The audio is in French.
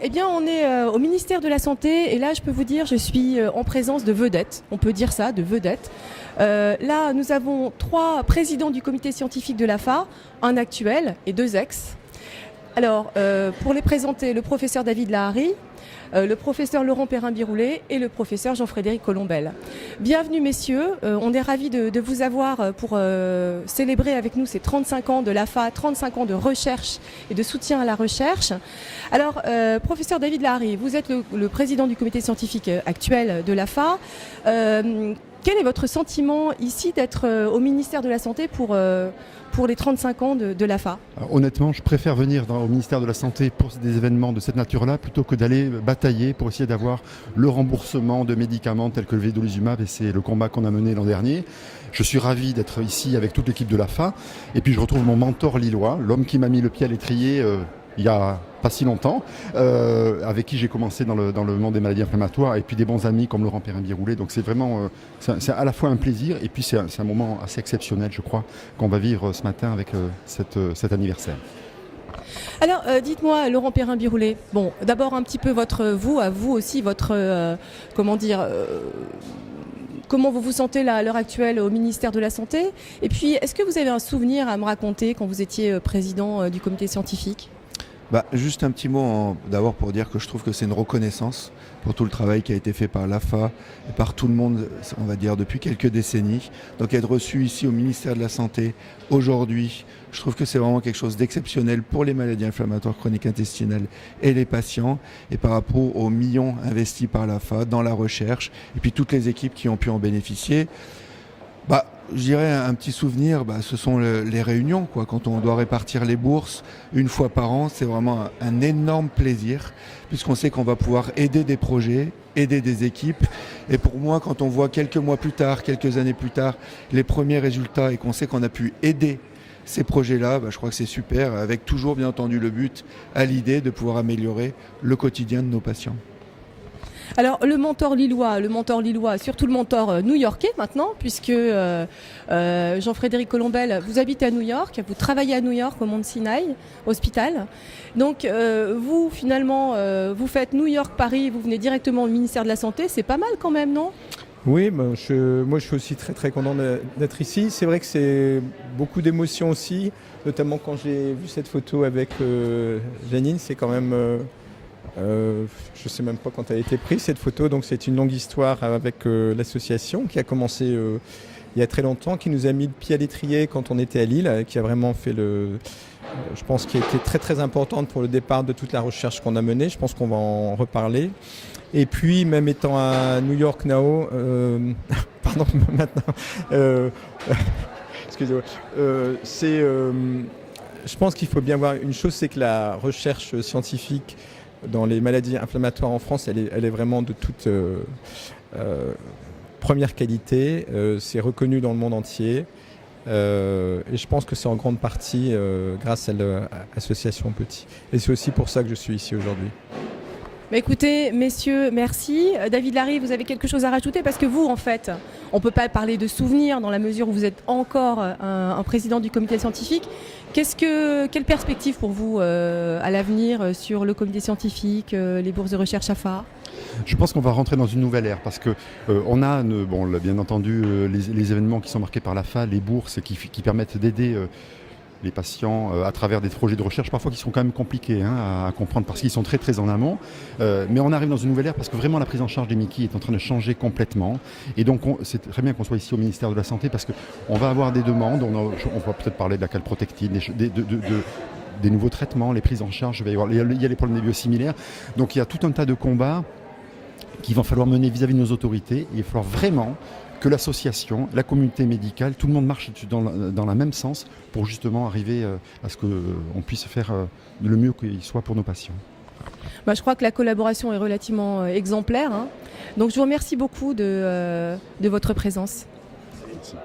Eh bien, on est au ministère de la Santé et là, je peux vous dire, je suis en présence de vedettes. On peut dire ça, de vedettes. Là, nous avons 3 présidents du comité scientifique de l'AFA, un actuel et 2 ex. Alors, pour les présenter, le professeur David Lahari, le professeur Laurent Perrin-Biroulet et le professeur Jean-Frédéric Colombel. Bienvenue messieurs, on est ravis de vous avoir pour célébrer avec nous ces 35 ans de l'AFA, 35 ans de recherche et de soutien à la recherche. Alors, professeur David Lahari, vous êtes le président du comité scientifique actuel de l'AFA. Quel est votre sentiment ici d'être au ministère de la Santé pour les 35 ans de l'AFA? Honnêtement, je préfère venir au ministère de la Santé pour des événements de cette nature-là plutôt que d'aller batailler pour essayer d'avoir le remboursement de médicaments tels que le vedolizumab, et c'est le combat qu'on a mené l'an dernier. Je suis ravi d'être ici avec toute l'équipe de l'AFA et puis je retrouve mon mentor lillois, l'homme qui m'a mis le pied à l'étrier il y a pas si longtemps, avec qui j'ai commencé dans le monde des maladies inflammatoires, et puis des bons amis comme Laurent Perrin-Biroulet. Donc c'est vraiment, c'est à la fois un plaisir et puis c'est un moment assez exceptionnel, je crois, qu'on va vivre ce matin avec cet anniversaire. Alors, dites-moi, Laurent Perrin-Biroulet, bon, d'abord un petit peu à vous aussi, votre, comment dire, comment vous vous sentez là, à l'heure actuelle au ministère de la Santé? Et puis, est-ce que vous avez un souvenir à me raconter quand vous étiez président du comité scientifique? Juste un petit mot d'abord pour dire que je trouve que c'est une reconnaissance pour tout le travail qui a été fait par l'AFA et par tout le monde, on va dire, depuis quelques décennies. Donc être reçu ici au ministère de la Santé aujourd'hui, je trouve que c'est vraiment quelque chose d'exceptionnel pour les maladies inflammatoires chroniques intestinales et les patients, et par rapport aux millions investis par l'AFA dans la recherche et puis toutes les équipes qui ont pu en bénéficier. Je dirais un petit souvenir, ce sont les réunions, quoi. Quand on doit répartir les bourses une fois par an, c'est vraiment un énorme plaisir, puisqu'on sait qu'on va pouvoir aider des projets, aider des équipes. Et pour moi, quand on voit quelques mois plus tard, quelques années plus tard, les premiers résultats et qu'on sait qu'on a pu aider ces projets-là, je crois que c'est super, avec toujours bien entendu le but à l'idée de pouvoir améliorer le quotidien de nos patients. Alors le mentor lillois, surtout le mentor new-yorkais maintenant, puisque Jean-Frédéric Colombel, vous habitez à New York, vous travaillez à New York au Mount Sinai Hospital. Donc vous finalement, vous faites New York-Paris, vous venez directement au ministère de la Santé, c'est pas mal quand même, non ? Oui, moi je suis aussi très très content d'être ici. C'est vrai que c'est beaucoup d'émotions aussi, notamment quand j'ai vu cette photo avec Janine, c'est quand même... je ne sais même pas quand elle a été prise cette photo, donc c'est une longue histoire avec l'association qui a commencé il y a très longtemps, qui nous a mis le pied à l'étrier quand on était à Lille, qui a vraiment fait je pense qui a été très très importante pour le départ de toute la recherche qu'on a menée. Je pense qu'on va en reparler. Et puis même étant à New York now, pardon maintenant, excusez-moi, je pense qu'il faut bien voir une chose, c'est que la recherche scientifique dans les maladies inflammatoires en France, elle est vraiment de toute première qualité. C'est reconnu dans le monde entier. Et je pense que c'est en grande partie grâce à l'association Petit. Et c'est aussi pour ça que je suis ici aujourd'hui. Écoutez, messieurs, merci. David Lahari, vous avez quelque chose à rajouter? Parce que vous, en fait, on ne peut pas parler de souvenirs dans la mesure où vous êtes encore un président du comité scientifique. Quelle perspective pour vous à l'avenir sur le comité scientifique, les bourses de recherche AFA? Je pense qu'on va rentrer dans une nouvelle ère parce que on a, bien entendu, les événements qui sont marqués par l'AFA, les bourses qui permettent d'aider les patients à travers des projets de recherche parfois qui sont quand même compliqués à comprendre parce qu'ils sont très très en amont. Mais on arrive dans une nouvelle ère parce que vraiment la prise en charge des MICI est en train de changer complètement. Et donc c'est très bien qu'on soit ici au ministère de la Santé parce qu'on va avoir des demandes. On va peut-être parler de la calprotectine, des nouveaux traitements, les prises en charge. Il y a les problèmes des biosimilaires. Donc il y a tout un tas de combats qu'il va falloir mener vis-à-vis de nos autorités. Il va falloir vraiment que l'association, la communauté médicale, tout le monde marche dans le même sens pour justement arriver à ce qu'on puisse faire le mieux qu'il soit pour nos patients. Je crois que la collaboration est relativement exemplaire. Donc je vous remercie beaucoup de votre présence. Merci.